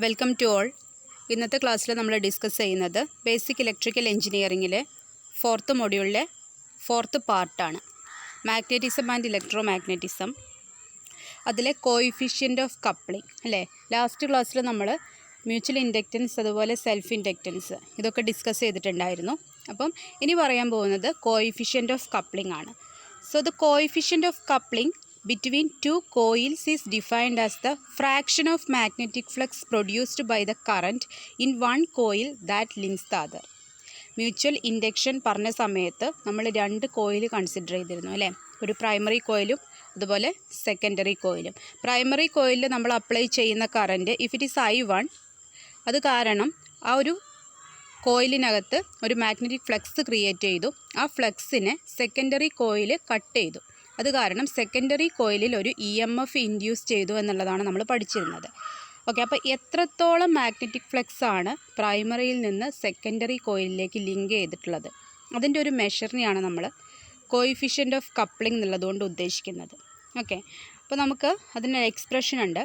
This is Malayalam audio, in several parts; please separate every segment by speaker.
Speaker 1: Welcome to all. ഇന്നത്തെ ക്ലാസ്സിൽ നമ്മൾ ഡിസ്കസ് ചെയ്യുന്നത് ബേസിക് ഇലക്ട്രിക്കൽ എഞ്ചിനീയറിംഗിലെ 4th മൊഡ്യൂളിലെ 4th പാർട്ടാണ്, മാഗ്നറ്റിസം ആൻഡ് ഇലക്ട്രോ മാഗ്നറ്റിസം. അതിലെ കോയിഫിഷ്യൻ്റ് ഓഫ് കപ്ലിംഗ് അല്ലേ. ലാസ്റ്റ് ക്ലാസ്സിൽ നമ്മൾ മ്യൂച്വൽ ഇൻഡക്റ്റൻസ് അതുപോലെ സെൽഫ് ഇൻഡക്റ്റൻസ് ഇതൊക്കെ ഡിസ്കസ് ചെയ്തിട്ടുണ്ടായിരുന്നു. അപ്പം ഇനി പറയാൻ പോകുന്നത് കോയിഫിഷ്യൻ്റ് ഓഫ് കപ്ലിംഗ് ആണ്. So the coefficient of coupling between two coils is defined as the fraction of magnetic flux produced by the current in one coil that links the other. Mutual induction പറഞ്ഞ സമയത്ത് നമ്മൾ രണ്ട് കോയിൽ കൺസിഡർ ചെയ്തിരുന്നു അല്ലേ. ഒരു പ്രൈമറി കോയിലും അതുപോലെ സെക്കൻഡറി കോയിലും. പ്രൈമറി കോയിലിൽ നമ്മൾ അപ്ലൈ ചെയ്യുന്ന current if it is I1, അത് കാരണം ആ ഒരു കോയിലിനകത്ത് ഒരു മാഗ്നറ്റിക് ഫ്ലക്സ് ക്രിയേറ്റ് ചെയ്തു. ആ ഫ്ലക്സിനെ സെക്കൻഡറി കോയിൽ കട്ട് ചെയ്തു. അത് കാരണം സെക്കൻഡറി കോയിലിൽ ഒരു EMF ഇൻഡ്യൂസ് ചെയ്തു എന്നുള്ളതാണ് നമ്മൾ പഠിച്ചിരുന്നത്. ഓക്കെ, അപ്പോൾ എത്രത്തോളം മാഗ്നറ്റിക് ഫ്ലക്സ് ആണ് പ്രൈമറിയിൽ നിന്ന് സെക്കൻഡറി കോയിലിലേക്ക് ലിങ്ക് ചെയ്തിട്ടുള്ളത്, അതിൻ്റെ ഒരു മെഷറിനെയാണ് നമ്മൾ കോയിഫിഷ്യൻ്റ് ഓഫ് കപ്ലിംഗ് എന്നുള്ളതുകൊണ്ട് ഉദ്ദേശിക്കുന്നത്. ഓക്കെ, അപ്പോൾ നമുക്ക് അതിന് എക്സ്പ്രഷൻ ഉണ്ട്,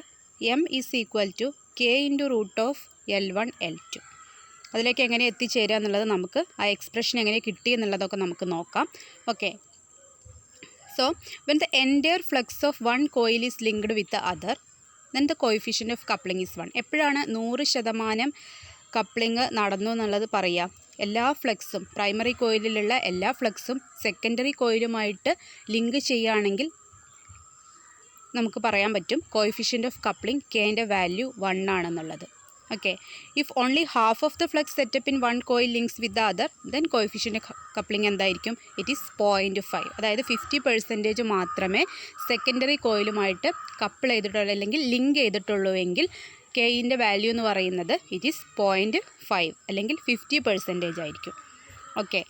Speaker 1: M = K × √L1 L2. അതിലേക്ക് എങ്ങനെ എത്തിച്ചേരുക എന്നുള്ളത് നമുക്ക് ആ എക്സ്പ്രഷൻ എങ്ങനെ കിട്ടി എന്നുള്ളതൊക്കെ നമുക്ക് നോക്കാം. Okay, so when the entire flux of one coil is linked with the other, then the coefficient of coupling is 1. എപ്പോഴാണ് 100% കപ്ലിംഗ് നടന്നു എന്നുള്ളത് പറയുക? എല്ലാ ഫ്ലക്സും പ്രൈമറി കോയിലിലുള്ള എല്ലാ ഫ്ലക്സും സെക്കൻഡറി കോയിലുമായിട്ട് ലിങ്ക് ചെയ്യുകയാണെങ്കിൽ നമുക്ക് പറയാൻ പറ്റും കോഎഫിഷ്യൻ്റ് ഓഫ് കപ്ലിംഗ് Kൻ്റെ വാല്യൂ 1 ആണെന്നുള്ളത്. Okay, if only half of the flux set up in one coil links with the other, then coefficient coupling എന്തായിരിക്കും? It is 0.5. അതായത് 50% മാത്രമേ സെക്കൻഡറി കോയിലുമായിട്ട് കപ്പിൾ ചെയ്തിട്ടുള്ളൂ അല്ലെങ്കിൽ ലിങ്ക് ചെയ്തിട്ടുള്ളൂ എങ്കിൽ Kൻ്റെ വാല്യൂ എന്ന് പറയുന്നത് ഇറ്റ് ഈസ് 0.5 അല്ലെങ്കിൽ 50% ആയിരിക്കും. ഓക്കെ,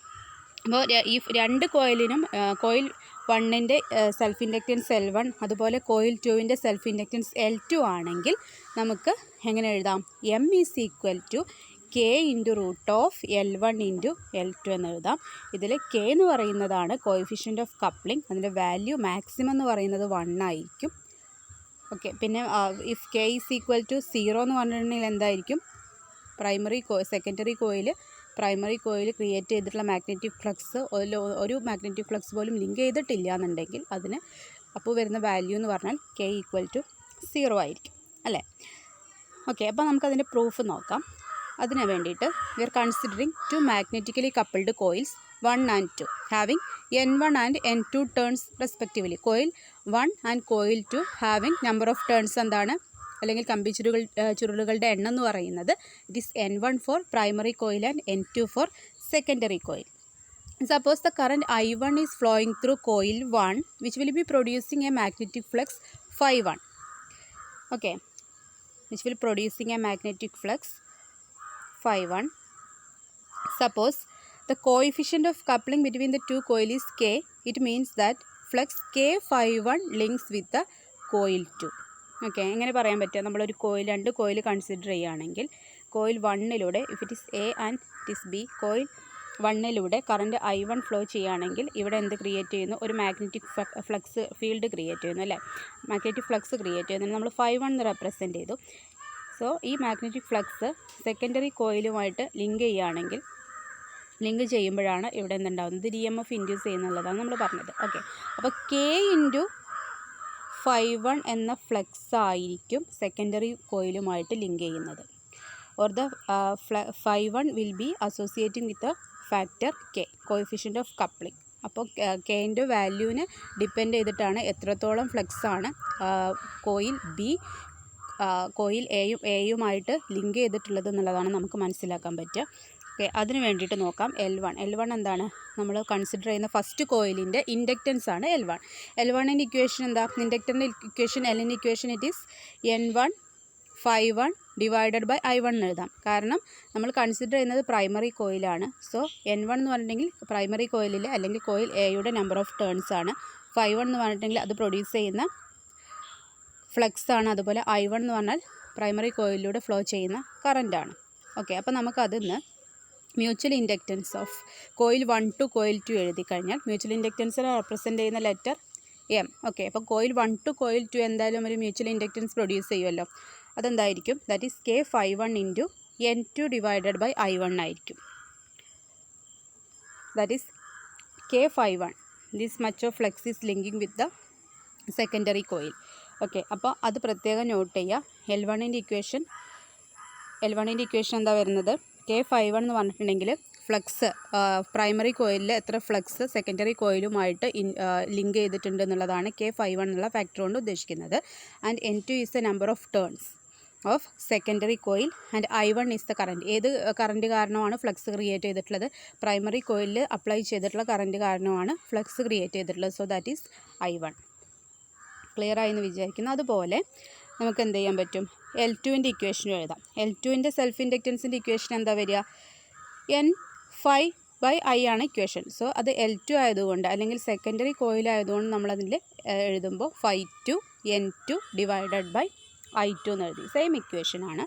Speaker 1: അപ്പോൾ ഈ രണ്ട് കോയിലിനും കോയിൽ 1ൻ്റെ സെൽഫ് ഇൻഡക്റ്റൻസ് L1 അതുപോലെ കോയിൽ 2ൻ്റെ സെൽഫ് ഇൻഡക്റ്റൻസ് L2 ആണെങ്കിൽ നമുക്ക് എങ്ങനെ എഴുതാം? M = K × √L1 × L2 എന്ന് എഴുതാം. ഇതിൽ K എന്ന് പറയുന്നതാണ് കോഎഫിഷ്യൻ്റ് ഓഫ് കപ്ലിംഗ്, അതിൻ്റെ വാല്യൂ മാക്സിമം എന്ന് പറയുന്നത് 1 ആയിരിക്കും. ഓക്കെ, പിന്നെ ഇഫ് K = 0 എന്ന് പറഞ്ഞിട്ടുണ്ടെങ്കിൽ എന്തായിരിക്കും? Secondary coil primary coil create ചെയ്തിട്ടുള്ള മാഗ്നറ്റിക് ഫ്ലക്സ് ഒരു മാഗ്നറ്റിക് ഫ്ലക്സ് പോലും ലിങ്ക് ചെയ്തിട്ടില്ല എന്നുണ്ടെങ്കിൽ അതിന് അപ്പോൾ വരുന്ന വാല്യൂ എന്ന് പറഞ്ഞാൽ K = 0 ആയിരിക്കും അല്ലേ. ഓക്കെ, അപ്പോൾ നമുക്കതിൻ്റെ പ്രൂഫ് നോക്കാം. അതിന് വേണ്ടിയിട്ട് we are considering two magnetically coupled coils 1 and 2 having N1 and N2 turns respectively. Coil 1 and coil 2 having number of turns എന്താണ്, അല്ലെങ്കിൽ ചുരുളുകളുടെ എണ്ണം എന്ന് പറയുന്നത് it is N1 for primary coil and N2 for secondary coil. Suppose the current I1 is flowing through coil 1 which will be producing a magnetic flux Φ1. Okay, which will producing a magnetic flux Φ1. Suppose the coefficient of coupling between the two coil is K, it means that flux K Φ1 links with the coil 2. Okay, എങ്ങനെ പറയാൻ പറ്റുക? നമ്മളൊരു രണ്ട് കോയിൽ കൺസിഡർ ചെയ്യുകയാണെങ്കിൽ കോയിൽ 1ലൂടെ if it is A and it is B, coil 1ലൂടെ കറൻറ്റ് I1 ഫ്ലോ ചെയ്യുകയാണെങ്കിൽ ഇവിടെ എന്ത് ക്രിയേറ്റ് ചെയ്യുന്നു? ഒരു മാഗ്നറ്റിക് ഫ്ലക്സ് ഫീൽഡ് ക്രിയേറ്റ് ചെയ്യുന്നു അല്ലേ. മാഗ്നറ്റിക് ഫ്ലക്സ് ക്രിയേറ്റ് ചെയ്യുന്നത് നമ്മൾ Φ1 എന്ന് റെപ്രസെൻറ്റ് ചെയ്തു. സോ ഈ മാഗ്നറ്റിക് ഫ്ലക്സ് സെക്കൻഡറി കോയിലുമായിട്ട് ലിങ്ക് ചെയ്യുമ്പോഴാണ് ഇവിടെ എന്തുണ്ടാകുന്നത്? EMF ഇൻഡ്യൂസ് ചെയ്യുന്നുള്ളതാണ് നമ്മൾ പറഞ്ഞത്. ഓക്കെ, അപ്പോൾ K × Φ1 എന്ന ഫ്ലക്സ് ആയിരിക്കും സെക്കൻഡറി കോയിലുമായിട്ട് ലിങ്ക് ചെയ്യുന്നത്. Or the Φ1 will be associating with factor K, coefficient of coupling. അപ്പോൾ Kൻ്റെ വാല്യൂവിനെ ഡിപ്പെൻഡ് ചെയ്തിട്ടാണ് എത്രത്തോളം ഫ്ലക്സാണ് കോയിൽ B കോയിൽ എയുമായിട്ട് ലിങ്ക് ചെയ്തിട്ടുള്ളത് എന്നുള്ളതാണ് നമുക്ക് മനസ്സിലാക്കാൻ പറ്റുക. ഓക്കെ, അതിന് വേണ്ടിയിട്ട് നോക്കാം. L1 എന്താണ്? നമ്മൾ കൺസിഡർ ചെയ്യുന്ന ഫസ്റ്റ് കോയിലിൻ്റെ ഇൻഡക്റ്റൻസ് ആണ് L1. L1ൻ്റെ ഇക്വേഷൻ എന്താ? ഇൻഡക്റ്ററിൻ്റെ ഇക്വേഷൻ Lൻ്റെ equation it is N1 Φ1 / I1 എന്ന് എഴുതാം. കാരണം നമ്മൾ കൺസിഡർ ചെയ്യുന്നത് പ്രൈമറി കോയിലാണ്. സോ N1 എന്ന് പറഞ്ഞിട്ടുണ്ടെങ്കിൽ പ്രൈമറി കോയിലിലെ അല്ലെങ്കിൽ കോയിൽ എയുടെ നമ്പർ ഓഫ് ടേൺസ് ആണ്. Φ1 എന്ന് പറഞ്ഞിട്ടുണ്ടെങ്കിൽ അത് പ്രൊഡ്യൂസ് ചെയ്യുന്ന ഫ്ലക്സ് ആണ്. അതുപോലെ I1 എന്ന് പറഞ്ഞാൽ പ്രൈമറി കോയിലിലൂടെ ഫ്ലോ ചെയ്യുന്ന കറൻറ്റാണ്. ഓക്കെ, അപ്പോൾ നമുക്കതിന്ന് mutual inductance of coil 1 to coil 2 എഴുതി കഴിഞ്ഞാൽ മ്യൂച്വൽ ഇൻഡക്റ്റൻസിനെ റെപ്രസെൻറ്റ് ചെയ്യുന്ന ലെറ്റർ M. ഓക്കെ, അപ്പോൾ കോയിൽ 1 to കോയിൽ 2 എന്തായാലും ഒരു മ്യൂച്വൽ ഇൻഡക്റ്റൻസ് പ്രൊഡ്യൂസ് ചെയ്യുമല്ലോ. അതെന്തായിരിക്കും? That is K51 into N2 divided by I1 ആയിരിക്കും. That is K51. This much of flux is linking with the secondary coil. Okay, അപ്പോൾ അത് പ്രത്യേകം നോട്ട് ചെയ്യുക. L1ൻ്റെ ഇക്വേഷൻ എന്താ വരുന്നത്? K51 എന്ന് പറഞ്ഞിട്ടുണ്ടെങ്കിൽ ഫ്ലക്സ് പ്രൈമറി കോയിലിൽ എത്ര ഫ്ലക്സ് സെക്കൻഡറി കോയിലുമായിട്ട് ലിങ്ക് ചെയ്തിട്ടുണ്ട് എന്നുള്ളതാണ് K51 എന്നുള്ള ഫാക്ടർ കൊണ്ട് ഉദ്ദേശിക്കുന്നത്. And N2 is the number of turns of secondary coil and I1 is the current. ഏത് കറണ്ട് കാരണമാണ് ഫ്ലക്സ് ക്രിയേറ്റ് ചെയ്തിട്ടുള്ളത്? പ്രൈമറി കോയിലിൽ അപ്ലൈ ചെയ്തിട്ടുള്ള കറണ്ട് കാരണമാണ് ഫ്ലക്സ് ക്രിയേറ്റ് ചെയ്തിട്ടുള്ളത്. So that is I1. Clear ആയി എന്ന് വിചാരിക്കുന്നു. അതുപോലെ നമുക്ക് എന്ത് ചെയ്യാൻ പറ്റും? L2ൻ്റെ ഇക്വേഷനും എഴുതാം. L2ൻ്റെ സെൽഫ് ഇൻഡക്റ്റൻസിൻ്റെ ഇക്വേഷൻ എന്താ വരിക? N∅I ആണ് ഇക്വേഷൻ. സോ അത് L2 ആയതുകൊണ്ട് അല്ലെങ്കിൽ സെക്കൻഡറി കോയിൽ ആയതുകൊണ്ട് നമ്മളതിൽ എഴുതുമ്പോൾ ∅2 N2 ഡിവൈഡഡ് ബൈ I2 എന്ന് എഴുതി. സെയിം ഇക്വേഷനാണ്.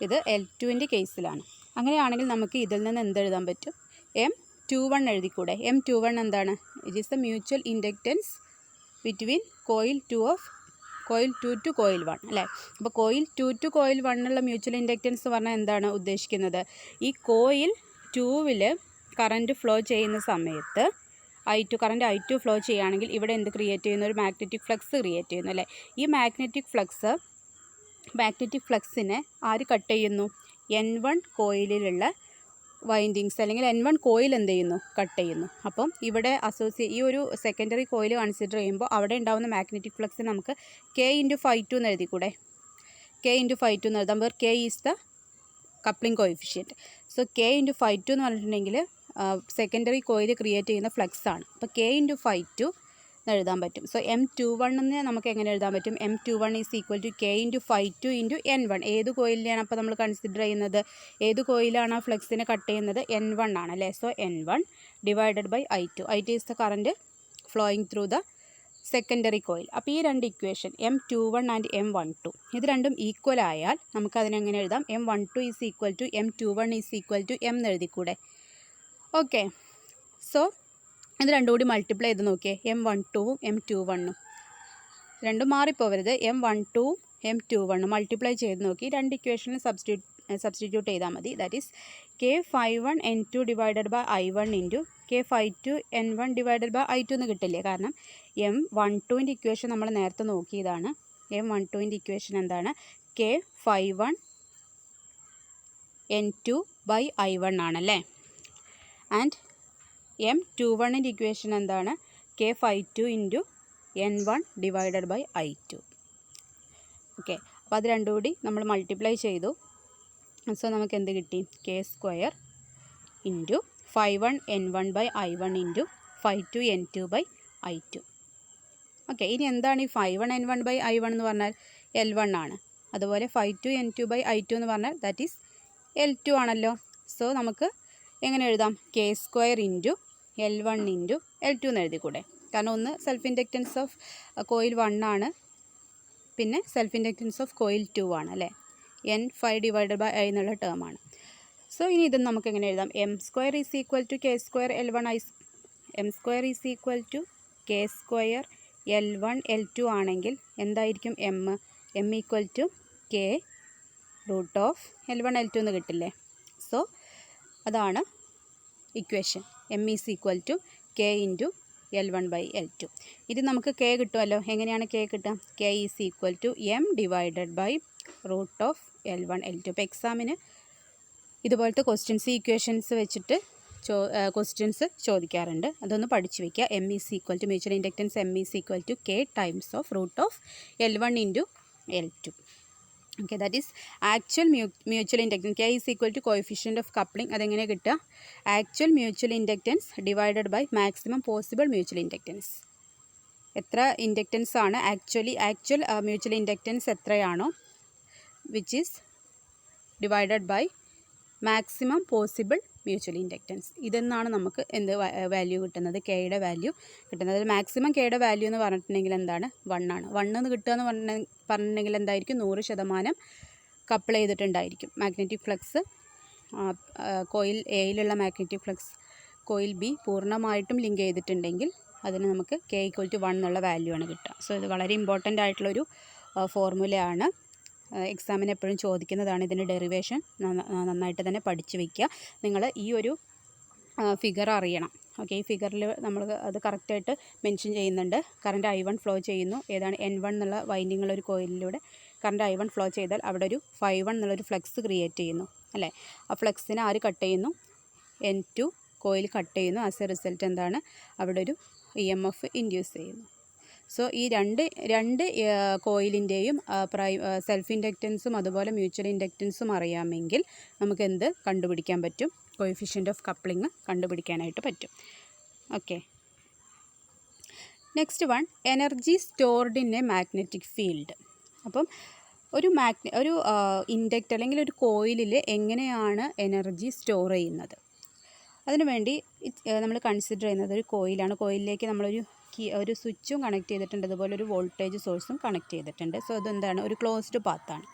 Speaker 1: ഇത് L2ൻ്റെ കേസിലാണ്. അങ്ങനെയാണെങ്കിൽ നമുക്ക് ഇതിൽ നിന്ന് എന്തെഴുതാൻ പറ്റും? M21 എഴുതിക്കൂടെ? M21 എന്താണ്? It is the mutual inductance between coil 2 to coil 1 അല്ലേ? അപ്പോൾ coil 2 to coil 1 mutual inductance പറഞ്ഞാൽ എന്താണ് ഉദ്ദേശിക്കുന്നത്? ഈ കോയിൽ 2വിൽ കറൻറ്റ് ഫ്ലോ ചെയ്യുന്ന സമയത്ത് കറൻറ്റ് I2 ഫ്ലോ ചെയ്യുകയാണെങ്കിൽ ഇവിടെ എന്ത് ക്രിയേറ്റ് ചെയ്യുന്നു? ഒരു മാഗ്നറ്റിക് ഫ്ലക്സ് ക്രിയേറ്റ് ചെയ്യുന്നു അല്ലേ? ഈ മാഗ്നറ്റിക് ഫ്ലക്സിനെ ആര് കട്ട് ചെയ്യുന്നു? N1 കോയിലിലുള്ള വൈൻഡിങ്സ് അല്ലെങ്കിൽ N1 കോയിൽ എന്ത് ചെയ്യുന്നു? കട്ട് ചെയ്യുന്നു. അപ്പം ഇവിടെ ഈ ഒരു സെക്കൻഡറി കോയിൽ കൺസിഡർ ചെയ്യുമ്പോൾ അവിടെ ഉണ്ടാകുന്ന മാഗ്നറ്റിക് ഫ്ലക്സ് നമുക്ക് K×∅2 എന്ന് എഴുതിക്കൂടെ? K×∅2 എന്ന് എഴുതാം. Where K is the coupling coefficient. So K×∅2 എന്ന് പറഞ്ഞിട്ടുണ്ടെങ്കിൽ സെക്കൻഡറി കോയിൽ ക്രിയേറ്റ് ചെയ്യുന്ന ഫ്ലക്സ് ആണ്. അപ്പോൾ K×∅2 എന്ന് എഴുതാൻ പറ്റും. സോ M21 എന്ന് നമുക്ക് എങ്ങനെ എഴുതാൻ പറ്റും? M21 is equal to K×∅2 into N1. ഏത് കോയിലിനെയാണ് അപ്പോൾ നമ്മൾ കൺസിഡർ ചെയ്യുന്നത്? ഏത് കോയിലാണ് ആ ഫ്ലക്സിനെ കട്ട് ചെയ്യുന്നത്? N1 ആണ് അല്ലേ? So N1 divided by I2. I2 is the current flowing through the secondary coil. അപ്പോൾ ഈ രണ്ട് ഇക്വേഷൻ M21 ആൻഡ് M12 ഇത് രണ്ടും ഈക്വൽ ആയാൽ നമുക്കതിനെങ്ങനെ എഴുതാം? M12 is equal to M21 is equal to M എന്ന് എഴുതിക്കൂടെ? ഓക്കെ, സോ ഇത് രണ്ടും കൂടി മൾട്ടിപ്ലൈ ചെയ്ത് നോക്കിയേ. M12ഉം M21ഉം രണ്ടും മാറിപ്പോവരുത്. M12ഉം M21ഉം മൾട്ടിപ്ലൈ ചെയ്ത് നോക്കി രണ്ട് ഇക്വേഷനിൽ സബ്സ്റ്റിറ്റ്യൂട്ട് ചെയ്താൽ മതി. That is K51 N2 divided by I1 into K52 N1 divided by I2 എന്ന് കിട്ടില്ലേ? കാരണം M12ൻ്റെ ഇക്വേഷൻ നമ്മൾ നേരത്തെ നോക്കിയതാണ്. M12ൻ്റെ ഇക്വേഷൻ എന്താണ്? K51 N2 ബൈ I1 ആണല്ലേ? ആൻഡ് M21ൻ്റെ ഇക്വേഷൻ എന്താണ്? K52 into N1 divided by I2. Okay, അപ്പോൾ അത് രണ്ടും കൂടി നമ്മൾ മൾട്ടിപ്ലൈ ചെയ്തു. സോ നമുക്ക് എന്ത് കിട്ടി? K² into ∅1 N1 by I1 into ∅2 N2 by I2. Okay, ഇനി എന്താണ് ഈ ∅1 N1 ബൈ I1 എന്ന് പറഞ്ഞാൽ? L1 ആണ്. അതുപോലെ ∅2 N2 ബൈ I2 എന്ന് പറഞ്ഞാൽ ദാറ്റ് ഈസ് L2 ആണല്ലോ. സോ നമുക്ക് എങ്ങനെ എഴുതാം? K² into L1 into L2 എന്ന് എഴുതിക്കൂടെ? കാരണം ഒന്ന് സെൽഫ് ഇൻഡക്റ്റൻസ് ഓഫ് കോയിൽ 1 ആണ്, പിന്നെ സെൽഫ് ഇൻഡക്റ്റൻസ് ഓഫ് കോയിൽ 2 ആണ് അല്ലേ? N∅ ഡിവൈഡഡ് ബൈ I എന്നുള്ള ടേം ആണ്. സോ ഇനി ഇത് നമുക്ക് എങ്ങനെ എഴുതാം? M² is equal to K² L1 M² is equal to K² L1 L2 ആണെങ്കിൽ എന്തായിരിക്കും? M equal to K root of L1 L2 എന്ന് കിട്ടില്ലേ? സോ അതാണ് equation. M is equal to K into L1 by L2. ഇത് നമുക്ക് K കിട്ടുമല്ലോ. എങ്ങനെയാണ് K കിട്ടുക? K is equal to M divided by root of L1 L2. ഇപ്പോൾ എക്സാമിന് ഇതുപോലത്തെ ക്വസ്റ്റ്യൻസ് ഇക്വേഷൻസ് വെച്ചിട്ട് ക്വസ്റ്റ്യൻസ് ചോദിക്കാറുണ്ട്. അതൊന്ന് പഠിച്ചു വയ്ക്കുക. M is equal to mutual inductance M is equal to K times of root of L1 into L2. Okay, that is actual mutual inductance. K is equal to coefficient of coupling. അതെങ്ങനെ കിട്ടുക? Actual mutual inductance divided by maximum possible mutual inductance. എത്ര ഇൻഡക്റ്റൻസ് ആണ് ആക്ച്വൽ മ്യൂച്വൽ ഇൻഡക്റ്റൻസ് എത്രയാണോ which is divided by maximum possible mutual inductance. ഇതെന്നാണ് നമുക്ക് എന്ത് വാല്യൂ കിട്ടുന്നത്? കെയുടെ വാല്യൂ കിട്ടുന്നത്. അതിൽ മാക്സിമം കെയുടെ വാല്യൂ എന്ന് പറഞ്ഞിട്ടുണ്ടെങ്കിൽ എന്താണ്? 1 ആണ്. 1 എന്ന് കിട്ടുക എന്ന് പറഞ്ഞിട്ടുണ്ടെങ്കിൽ എന്തായിരിക്കും? 100% കപ്പിൾ ചെയ്തിട്ടുണ്ടായിരിക്കും. മാഗ്നറ്റിക് ഫ്ലക്സ് കോയിൽ എയിലുള്ള മാഗ്നറ്റിക് ഫ്ലക്സ് കോയിൽ ബി പൂർണ്ണമായിട്ടും ലിങ്ക് ചെയ്തിട്ടുണ്ടെങ്കിൽ അതിന് നമുക്ക് K = 1 എന്നുള്ള വാല്യൂ ആണ് കിട്ടുക. സോ ഇത് വളരെ ഇമ്പോർട്ടൻ്റ് ആയിട്ടുള്ളൊരു ഫോർമുലയാണ്. എക്സാമിന് എപ്പോഴും ചോദിക്കുന്നതാണ്. ഇതിൻ്റെ ഡെറിവേഷൻ നന്നായിട്ട് തന്നെ പഠിച്ചു വയ്ക്കുക. നിങ്ങൾ ഈ ഒരു ഫിഗർ അറിയണം. ഓക്കെ, ഈ ഫിഗറിൽ നമ്മൾ അത് കറക്റ്റായിട്ട് മെൻഷൻ ചെയ്യുന്നുണ്ട്. കറണ്ട് I1 ഫ്ലോ ചെയ്യുന്നു. ഏതാണ് N1 എന്നുള്ള വൈൻഡിങ്ങുള്ള ഒരു കോയിലിലൂടെ കറണ്ട് I1 ഫ്ലോ ചെയ്താൽ അവിടെ ഒരു Φ1 എന്നുള്ളൊരു ഫ്ലക്സ് ക്രിയേറ്റ് ചെയ്യുന്നു അല്ലേ. ആ ഫ്ലക്സിനെ ആര് കട്ട് ചെയ്യുന്നു? N2 കോയിൽ കട്ട് ചെയ്യുന്നു. ആസ് എ റിസൾട്ട് എന്താണ്? അവിടെ ഒരു EMF ഇൻഡ്യൂസ് ചെയ്യുന്നു. സോ ഈ രണ്ട് കോയിലിൻ്റെയും സെൽഫ് ഇൻഡക്റ്റൻസും അതുപോലെ മ്യൂച്വൽ ഇൻഡക്റ്റൻസും അറിയാമെങ്കിൽ നമുക്ക് എന്ത് കണ്ടുപിടിക്കാൻ പറ്റും? കോഎഫിഷ്യൻ്റ് ഓഫ് കപ്ലിംഗ് കണ്ടുപിടിക്കാനായിട്ട് പറ്റും. Okay, next one, energy stored in A magnetic field. അപ്പം ഒരു ഇൻഡക്റ്റർ അല്ലെങ്കിൽ ഒരു കോയിലിൽ എങ്ങനെയാണ് എനർജി സ്റ്റോർ ചെയ്യുന്നത്? അതിനുവേണ്ടി നമ്മൾ കൺസിഡർ ചെയ്യുന്നത് ഒരു കോയിലാണ്. കോയിലിലേക്ക് നമ്മളൊരു ഒരു സ്വിച്ചും കണക്ട് ചെയ്തിട്ടുണ്ട്, അതുപോലെ ഒരു വോൾട്ടേജ് സോഴ്സും കണക്ട് ചെയ്തിട്ടുണ്ട്. സോ അതെന്താണ്? ഒരു ക്ലോസ്ഡ് പാത്താണ്.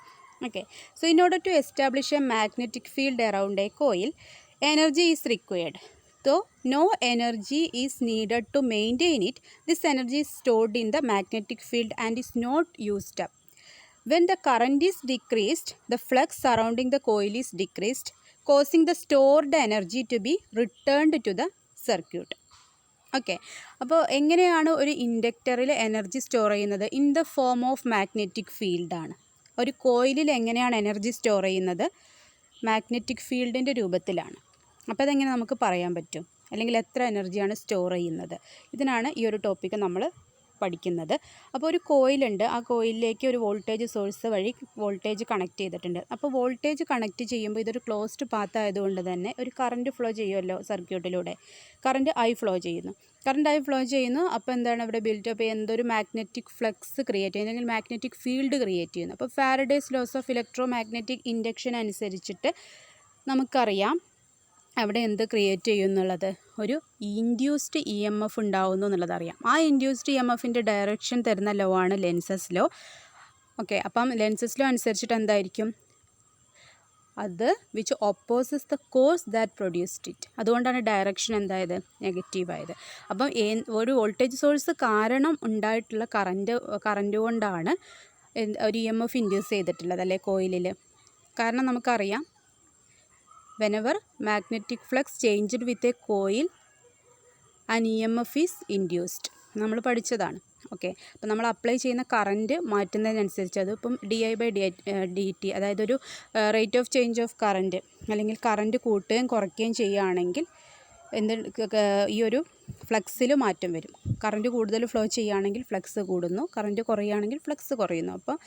Speaker 1: Okay, so in order to establish a magnetic field around a coil, energy is required. Though no energy is needed to maintain it, this energy is stored in the magnetic field and is not used up. When the current is decreased, the flux surrounding the coil is decreased, causing the stored energy to be returned to the circuit. Okay, അപ്പോൾ എങ്ങനെയാണ് ഒരു ഇൻഡക്ടറിൽ എനർജി സ്റ്റോർ ചെയ്യുന്നത്? In the form of magnetic ഫീൽഡാണ്. ഒരു കോയിലിൽ എങ്ങനെയാണ് എനർജി സ്റ്റോർ ചെയ്യുന്നത്? മാഗ്നറ്റിക് ഫീൽഡിൻ്റെ രൂപത്തിലാണ്. അപ്പോൾ അതെങ്ങനെ നമുക്ക് പറയാൻ പറ്റും? അല്ലെങ്കിൽ എത്ര എനർജിയാണ് സ്റ്റോർ ചെയ്യുന്നത്? ഇതിനാണ് ഈ ഒരു ടോപ്പിക്ക് നമ്മൾ പഠിക്കുന്നത്. അപ്പോൾ ഒരു കോയിലുണ്ട്, ആ കോയിലിലേക്ക് ഒരു വോൾട്ടേജ് സോഴ്സ് വഴി വോൾട്ടേജ് കണക്ട് ചെയ്തിട്ടുണ്ട്. അപ്പോൾ വോൾട്ടേജ് കണക്ട് ചെയ്യുമ്പോൾ ഇതൊരു ക്ലോസ്ഡ് പാത്ത് ആയതുകൊണ്ട് തന്നെ ഒരു കറണ്ട് ഫ്ലോ ചെയ്യുമല്ലോ സർക്യൂട്ടിലൂടെ. കറണ്ട് I ഫ്ലോ ചെയ്യുന്നു. അപ്പോൾ എന്താണ് ഇവിടെ ബിൽഡപ്പ് ചെയ്യുന്നത്? എന്തൊരു മാഗ്നറ്റിക് ഫ്ലക്സ് ക്രിയേറ്റ് ചെയ്യുന്നു, അല്ലെങ്കിൽ മാഗ്നറ്റിക് ഫീൽഡ് ക്രിയേറ്റ് ചെയ്യുന്നു. അപ്പോൾ Faraday's laws of electro magnetic induction അനുസരിച്ചിട്ട് നമുക്കറിയാം അവിടെ എന്ത് ക്രിയേറ്റ് ചെയ്യും എന്നുള്ളത്? ഒരു ഇൻഡ്യൂസ്ഡ് EMF ഉണ്ടാവുന്നു എന്നുള്ളത് അറിയാം. ആ ഇൻഡ്യൂസ്ഡ് EMFൻ്റെ ഡയറക്ഷൻ തരുന്ന ലോ ആണ് ലെൻസസ് ലോ. ഓക്കെ, അപ്പം ലെൻസസ് ലോ അനുസരിച്ചിട്ട് എന്തായിരിക്കും? അത് which opposes the course that produced it. അതുകൊണ്ടാണ് ഡയറക്ഷൻ എന്തായത്? നെഗറ്റീവായത്. അപ്പം ഒരു വോൾട്ടേജ് സോഴ്സ് കാരണം ഉണ്ടായിട്ടുള്ള കറണ്ട് കൊണ്ടാണ് ഒരു EMF ഇൻഡ്യൂസ് ചെയ്തിട്ടുള്ളത് അല്ലേ കോയിലിൽ. കാരണം നമുക്കറിയാം whenever magnetic flux changed with a coil an EMF is induced. നമ്മൾ പഠിച്ചതാണ്. ഓക്കെ, അപ്പോൾ നമ്മൾ അപ്ലൈ ചെയ്യുന്ന കറൻറ്റ് മാറ്റുന്നതിനനുസരിച്ച് അത് ഇപ്പം di/dt, അതായത് ഒരു rate of change of current അല്ലെങ്കിൽ കറൻറ്റ് കൂട്ടുകയും കുറയ്ക്കുകയും ചെയ്യുകയാണെങ്കിൽ ഈ ഒരു ഫ്ലക്സിൽ മാറ്റം വരും. കറൻറ്റ് കൂടുതൽ ഫ്ലോ ചെയ്യുകയാണെങ്കിൽ ഫ്ലക്സ് കൂടുന്നു, കറൻറ്റ് കുറയുകയാണെങ്കിൽ ഫ്ലക്സ് കുറയുന്നു. അപ്പോൾ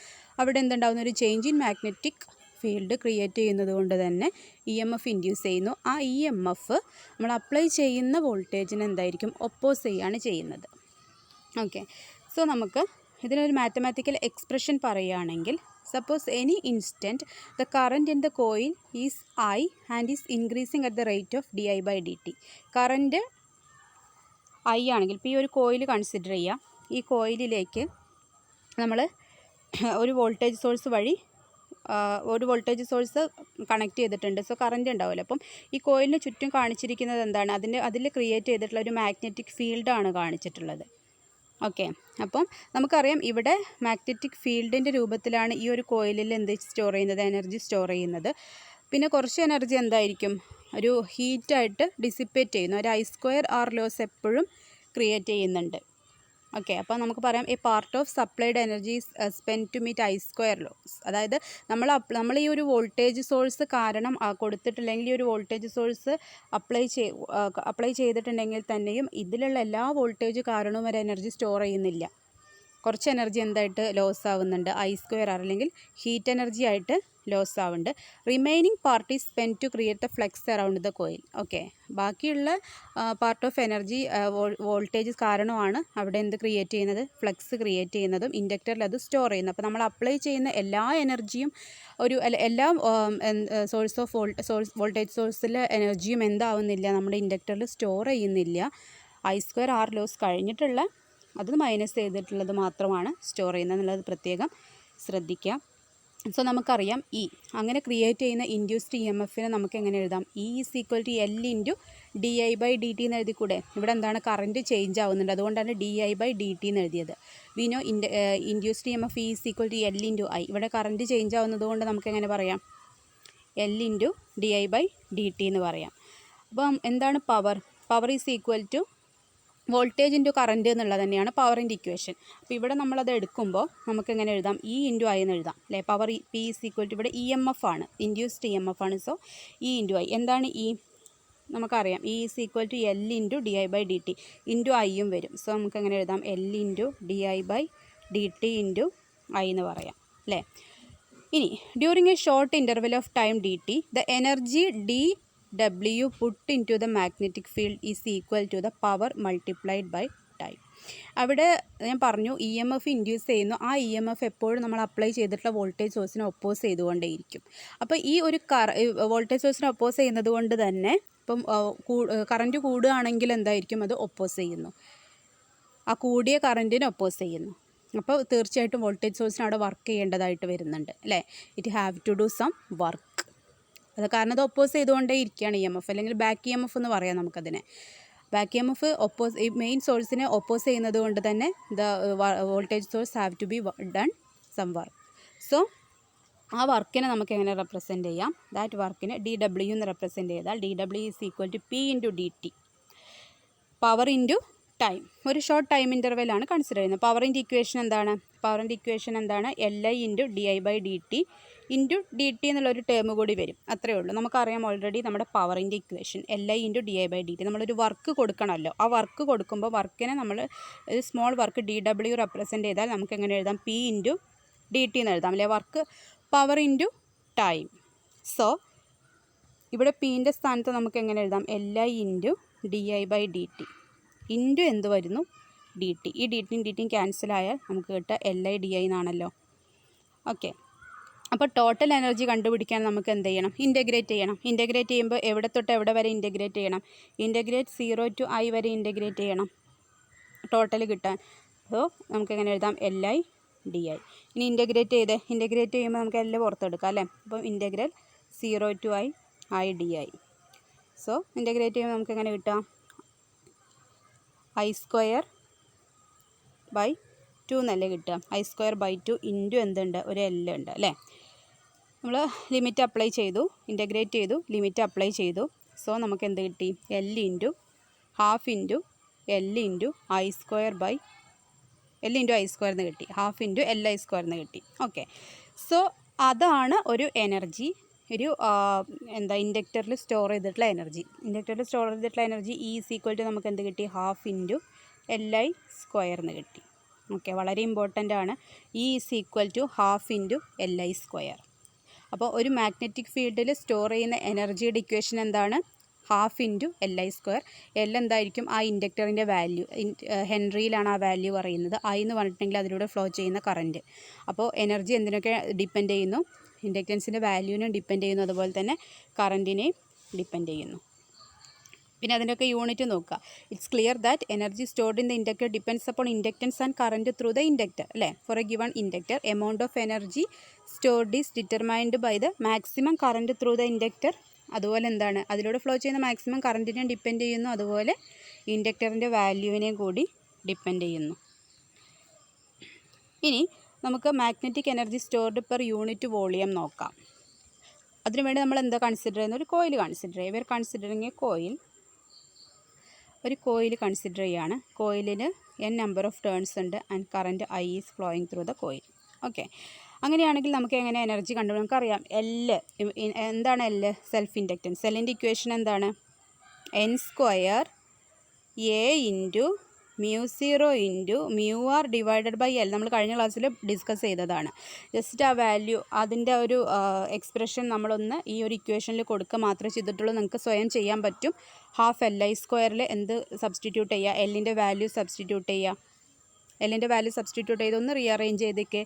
Speaker 1: അവിടെ എന്തുണ്ടാകുന്ന ഒരു change in magnetic field create ചെയ്യുന്നത് കൊണ്ട് തന്നെ EMF ഇൻഡ്യൂസ് ചെയ്യുന്നു. ആ EMF നമ്മൾ അപ്ലൈ ചെയ്യുന്ന വോൾട്ടേജിന് എന്തായിരിക്കും? ഒപ്പോസ് ചെയ്യുകയാണ് ചെയ്യുന്നത്. ഓക്കെ, സോ നമുക്ക് ഇതിനൊരു മാത്തമാറ്റിക്കൽ എക്സ്പ്രഷൻ പറയുകയാണെങ്കിൽ, suppose any instant the current in the coil is I and is increasing at the rate of di/dt. Current I ആണെങ്കിൽ, ഇപ്പോൾ ഈ ഒരു കോയിൽ കൺസിഡർ ചെയ്യുക. ഈ കോയിലിലേക്ക് നമ്മൾ ഒരു വോൾട്ടേജ് സോഴ്സ് കണക്ട് ചെയ്തിട്ടുണ്ട്. സോ കറൻറ്റ് ഉണ്ടാവില്ല. അപ്പം ഈ കോയിലിന് ചുറ്റും കാണിച്ചിരിക്കുന്നത് എന്താണ്? അതിൽ ക്രിയേറ്റ് ചെയ്തിട്ടുള്ള ഒരു മാഗ്നറ്റിക് ഫീൽഡാണ് കാണിച്ചിട്ടുള്ളത്. ഓക്കെ, അപ്പം നമുക്കറിയാം ഇവിടെ മാഗ്നറ്റിക് ഫീൽഡിൻ്റെ രൂപത്തിലാണ് ഈ ഒരു കോയിലിൽ സ്റ്റോർ ചെയ്യുന്നത്? എനർജി സ്റ്റോർ ചെയ്യുന്നത്. പിന്നെ കുറച്ച് എനർജി എന്തായിരിക്കും? ഒരു ഹീറ്റായിട്ട് ഡിസിപ്പേറ്റ് ചെയ്യുന്നു. ഒരു I²R ലോസ് എപ്പോഴും ക്രിയേറ്റ് ചെയ്യുന്നുണ്ട്. ഓക്കെ, അപ്പോൾ നമുക്ക് പറയാം a part of supplied energy spend to meet I² loss. അതായത് നമ്മൾ ഈ ഒരു വോൾട്ടേജ് സോഴ്സ് കാരണം കൊടുത്തിട്ടില്ലെങ്കിൽ, ഈ ഒരു വോൾട്ടേജ് സോഴ്സ് അപ്ലൈ ചെയ്തിട്ടുണ്ടെങ്കിൽ തന്നെയും ഇതിലുള്ള എല്ലാ വോൾട്ടേജ് കാരണവും ഒരു എനർജി സ്റ്റോർ ചെയ്യുന്നില്ല. കുറച്ച് എനർജി എന്തായിട്ട് ലോസ് ആവുന്നുണ്ട്? I²R അല്ലെങ്കിൽ ഹീറ്റ് എനർജി ആയിട്ട് ലോസ് ആവുന്നുണ്ട്. Remaining part is spend to create the flux around the coil. Okay, ബാക്കിയുള്ള പാർട്ട് ഓഫ് എനർജി വോൾട്ടേജ് കാരണമാണ് അവിടെ എന്ത് ക്രിയേറ്റ് ചെയ്യുന്നത്? ഫ്ലക്സ് ക്രിയേറ്റ് ചെയ്യുന്നതും ഇൻഡക്ടറിൽ അത് സ്റ്റോർ ചെയ്യുന്നത്. അപ്പോൾ നമ്മൾ അപ്ലൈ ചെയ്യുന്ന എല്ലാ എനർജിയും എല്ലാ വോൾട്ടേജ് സോഴ്സിലെ എനർജിയും എന്താവുന്നില്ല? നമ്മുടെ ഇൻഡക്ടറിൽ സ്റ്റോർ ചെയ്യുന്നില്ല. I²R ലോസ് കഴിഞ്ഞിട്ടുള്ള അത് മൈനസ് ചെയ്തിട്ടുള്ളത് മാത്രമാണ് സ്റ്റോർ ചെയ്യുന്നത് എന്നുള്ളത് പ്രത്യേകം ശ്രദ്ധിക്കുക. സോ നമുക്കറിയാം ഇ അങ്ങനെ ക്രിയേറ്റ് ചെയ്യുന്ന ഇൻഡ്യൂസ്ഡ് ഇ എം എഫിനെ നമുക്ക് എങ്ങനെ എഴുതാം? E is equal to L into D I by D T എന്ന് എഴുതിക്കൂടെ? ഇവിടെ എന്താണ് കറൻറ്റ് ചേഞ്ച് ആവുന്നുണ്ട്, അതുകൊണ്ടാണ് D I by D T എന്ന് എഴുതിയത്. We know induced E M F E is equal to L into I. ഇവിടെ കറൻറ്റ് ചേഞ്ച് ആവുന്നത് കൊണ്ട് നമുക്ക് എങ്ങനെ പറയാം? L into D I by D T എന്ന് പറയാം. അപ്പം എന്താണ് power? Power is equal to voltage into current എന്നുള്ളത് തന്നെയാണ് പവറിൻ്റെ ഇക്വേഷൻ. അപ്പോൾ ഇവിടെ നമ്മളത് എടുക്കുമ്പോൾ നമുക്ക് എങ്ങനെ എഴുതാം? ഇ ഇൻറ്റു ഐ എന്ന് എഴുതാം അല്ലേ? Power P is equal to ഇവിടെ ഇ എം എഫ് ആണ്, ഇൻഡ്യൂസ്ഡ് ഇ എം എഫ് ആണ്. So E into I. എന്താണ് ഇ? നമുക്കറിയാം E is equal to L into D I by D T. Into ഐയും വരും. സോ നമുക്ക് എങ്ങനെ എഴുതാം? L into D I by D T into I എന്ന് പറയാം അല്ലേ? ഇനി during a short interval of time D T the energy D W put into the magnetic field is equal to the power multiplied by time. അവിടെ ഞാൻ പറഞ്ഞു ഇ എം എഫ് ഇൻഡ്യൂസ് ചെയ്യുന്നു. ആ ഇ എം എഫ് എപ്പോഴും നമ്മൾ അപ്ലൈ ചെയ്തിട്ടുള്ള വോൾട്ടേജ് സോഴ്സിനെ ഒപ്പോസ് ചെയ്തുകൊണ്ടേയിരിക്കും. അപ്പോൾ ഈ ഒരു വോൾട്ടേജ് സോഴ്സിനെ ഒപ്പോസ് ചെയ്യുന്നത് കൊണ്ട് തന്നെ ഇപ്പം കറൻറ്റ് കൂടുകയാണെങ്കിൽ എന്തായിരിക്കും? അത് ഒപ്പോസ് ചെയ്യുന്നു, ആ കൂടിയ കറൻറ്റിനെ ഒപ്പോസ് ചെയ്യുന്നു. അപ്പോൾ തീർച്ചയായിട്ടും വോൾട്ടേജ് സോഴ്സിന് അവിടെ വർക്ക് ചെയ്യേണ്ടതായിട്ട് വരുന്നുണ്ട് അല്ലേ? It have to do some work. അത് കാരണം അത് ഒപ്പോസ് ചെയ്തുകൊണ്ടേ ഇരിക്കുകയാണ് ഇ എം എഫ്, അല്ലെങ്കിൽ ബാക്ക് ഇ എം എഫ് എന്ന് പറയാം നമുക്കതിനെ. ബാക്ക് ഇ എം എഫ് ഈ മെയിൻ സോഴ്സിനെ ഒപ്പോസ് ചെയ്യുന്നത് കൊണ്ട് തന്നെ the voltage source have to be done some work. So ആ വർക്കിനെ നമുക്ക് എങ്ങനെ റെപ്രസെൻറ്റ് ചെയ്യാം? ദാറ്റ് വർക്കിനെ ഡി ഡബ്ല്യു എന്ന് റെപ്രസെൻറ്റ് ചെയ്താൽ D W is equal to P into D T, power into time. ഒരു ഷോർട്ട് ടൈം ഇൻ്റർവെലാണ് കൺസിഡർ ചെയ്യുന്നത്. പവറിൻ്റെ ഇക്വേഷൻ എന്താണ്? പവറിൻ്റെ ഇക്വേഷൻ എന്താണ്? L I into D I by D T into D T എന്നുള്ളൊരു ടേം കൂടി വരും. അത്രയേ ഉള്ളൂ. നമുക്കറിയാം ഓൾറെഡി നമ്മുടെ പവറിൻ്റെ equation L I into D I by D T. നമ്മളൊരു വർക്ക് കൊടുക്കണമല്ലോ, ആ വർക്ക് കൊടുക്കുമ്പോൾ വർക്കിനെ നമ്മൾ ഒരു small work D W represent ചെയ്താൽ നമുക്ക് എങ്ങനെ എഴുതാം? പി ഇൻറ്റു ഡി ടി എന്ന് എഴുതാം അല്ലേ? Work power into time. So ഇവിടെ പീൻ്റെ സ്ഥാനത്ത് നമുക്ക് എങ്ങനെ എഴുതാം? L I into D I by D T into എന്ത് വരുന്നു? D T. ഈ ഡി ടിയും ക്യാൻസലായാൽ നമുക്ക് കിട്ടുക എൽ ഐ ഡി ഐ എന്നാണല്ലോ. ഓക്കെ, അപ്പോൾ ടോട്ടൽ എനർജി കണ്ടുപിടിക്കാൻ നമുക്ക് എന്ത് ചെയ്യണം? ഇൻ്റഗ്രേറ്റ് ചെയ്യണം. ഇൻ്റഗ്രേറ്റ് ചെയ്യുമ്പോൾ എവിടെ തൊട്ട് എവിടെ വരെ ഇൻ്റഗ്രേറ്റ് ചെയ്യണം? ഇൻ്റഗ്രേറ്റ് 0 to I വരെ ഇൻ്റഗ്രേറ്റ് ചെയ്യണം ടോട്ടൽ കിട്ടാൻ. സോ നമുക്ക് എങ്ങനെ എഴുതാം? L I D I. ഇനി ഇൻ്റഗ്രേറ്റ് ചെയ്യുമ്പോൾ നമുക്ക് എല്ലാം പുറത്തെടുക്കാം അല്ലേ? അപ്പോൾ integral 0 to I D I. So integrate ചെയ്യുമ്പോൾ നമുക്ക് എങ്ങനെ കിട്ടാം? I സ്ക്വയർ ബൈ 2 എന്നല്ലേ കിട്ടുക? I സ്ക്വയർ ബൈ 2 ഇൻറ്റു എന്തുണ്ട്? ഒരു L ഉണ്ട് അല്ലേ? നമ്മൾ ലിമിറ്റ് അപ്ലൈ ചെയ്തു, ഇൻ്റഗ്രേറ്റ് ചെയ്തു, ലിമിറ്റ് അപ്ലൈ ചെയ്തു. സോ നമുക്ക് എന്ത് കിട്ടി? L into half into L into I square by L into I square എന്ന് കിട്ടി. Half into L I square എന്ന് കിട്ടി. ഓക്കെ, സോ അതാണ് ഒരു എനർജി, ഒരു ഇൻഡക്ടറിൽ സ്റ്റോർ ചെയ്തിട്ടുള്ള എനർജി. ഇൻഡക്ടറിൽ സ്റ്റോർ ചെയ്തിട്ടുള്ള energy E is equal to നമുക്ക് എന്ത് കിട്ടി? Half into L I square എന്ന് കിട്ടി. ഓക്കെ, വളരെ ഇമ്പോർട്ടൻ്റ് ആണ്. E is equal to half into L I square. അപ്പോൾ ഒരു മാഗ്നറ്റിക് ഫീൽഡിൽ സ്റ്റോർ ചെയ്യുന്ന എനർജിയുടെ ഇക്വേഷൻ എന്താണ്? Half into L I square. L എന്തായിരിക്കും? ആ ഇൻഡക്ടറിൻ്റെ വാല്യൂ, ഹെൻറിയിലാണ് ആ വാല്യൂ പറയുന്നത്. I എന്ന് പറഞ്ഞിട്ടുണ്ടെങ്കിൽ അതിലൂടെ ഫ്ലോ ചെയ്യുന്ന കറൻറ്റ്. അപ്പോൾ എനർജി എന്തിനൊക്കെ ഡിപ്പെൻഡ് ചെയ്യുന്നു? ഇൻഡക്റ്റൻസിൻ്റെ വാല്യൂവിനെ ഡിപ്പെൻഡ് ചെയ്യുന്നു, അതുപോലെ തന്നെ കറൻറ്റിനെയും ഡിപ്പെൻഡ് ചെയ്യുന്നു. പിന്നെ അതിൻ്റെയൊക്കെ യൂണിറ്റ് നോക്കുക. It's clear that energy stored in the inductor depends upon inductance and current through the inductor അല്ലേ? For a given inductor amount of energy stored is determined by the maximum current through the inductor. അതുപോലെ എന്താണ്? അതിലൂടെ ഫ്ലോ ചെയ്യുന്ന മാക്സിമം കറൻറ്റിനെയും ഡിപ്പെൻഡ് ചെയ്യുന്നു, അതുപോലെ ഇൻഡക്ടറിൻ്റെ വാല്യൂവിനെയും കൂടി ഡിപ്പെൻഡ് ചെയ്യുന്നു. ഇനി നമുക്ക് magnetic energy stored per unit volume നോക്കാം. അതിനുവേണ്ടി നമ്മൾ എന്താ കൺസിഡർ ചെയ്യുന്നത്? ഒരു കോയിൽ കൺസിഡർ ചെയ്യുക. We are considering a coil. ഒരു കോയിൽ കൺസിഡർ ചെയ്യുകയാണ്. കോയിലിന് n നമ്പർ ഓഫ് ടേൺസ് ഉണ്ട് and current I is flowing through the coil. Okay, അങ്ങനെയാണെങ്കിൽ നമുക്ക് എങ്ങനെ എനർജി കണ്ടുപിടിക്കാം? നമുക്കറിയാം L എന്താണ്? L self inductance. സെല്ലിൻ്റെ ഇക്വേഷൻ എന്താണ്? N square A into μ0 into μr divided by L. നമ്മൾ കഴിഞ്ഞ ക്ലാസ്സിൽ ഡിസ്കസ് ചെയ്തതാണ്. ജസ്റ്റ് ആ വാല്യൂ, അതിൻ്റെ ഒരു എക്സ്പ്രഷൻ നമ്മളൊന്ന് ഈ ഒരു ഇക്വേഷനിൽ കൊടുക്കുക മാത്രമേ ചെയ്തിട്ടുള്ളൂ. നിങ്ങൾക്ക് സ്വയം ചെയ്യാൻ പറ്റും. ഹാഫ് L I സ്ക്വയറിൽ എന്ത് സബ്സ്റ്റിറ്റ്യൂട്ട് ചെയ്യുക? എല്ലിൻ്റെ വാല്യൂ സബ്സ്റ്റിറ്റ്യൂട്ട് ചെയ്യുക. എല്ലിൻ്റെ വാല്യൂ സബ്സ്റ്റിറ്റ്യൂട്ട് ചെയ്തൊന്ന് റീഅറേഞ്ച് ചെയ്തൊക്കെ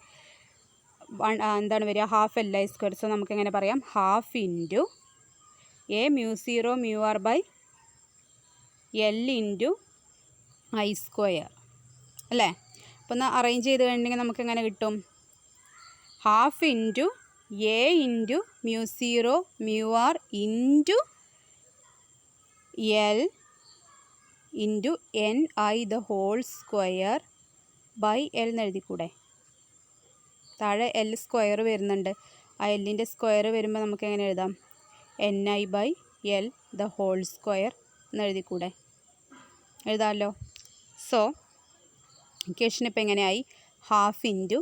Speaker 1: എന്താണ് വരിക? Half L I square. So നമുക്ക് എങ്ങനെ പറയാം? Half into A μ0 μr by L into I square അല്ലേ? അപ്പോൾ ഒന്ന് അറേഞ്ച് ചെയ്ത് കഴിഞ്ഞെങ്കിൽ നമുക്ക് എങ്ങനെ കിട്ടും? Half into A into mu zero mu R into L into N I the whole square by L എന്ന് എഴുതിക്കൂടെ? താഴെ എൽ സ്ക്വയർ വരുന്നുണ്ട്. ആ എല്ലിൻ്റെ സ്ക്വയർ വരുമ്പോൾ നമുക്ക് എങ്ങനെ എഴുതാം? N I by L the whole square എന്ന് എഴുതിക്കൂടെ? എഴുതാമല്ലോ. സോ ഇക്വേഷൻ ഇപ്പോൾ എങ്ങനെയായി? Half into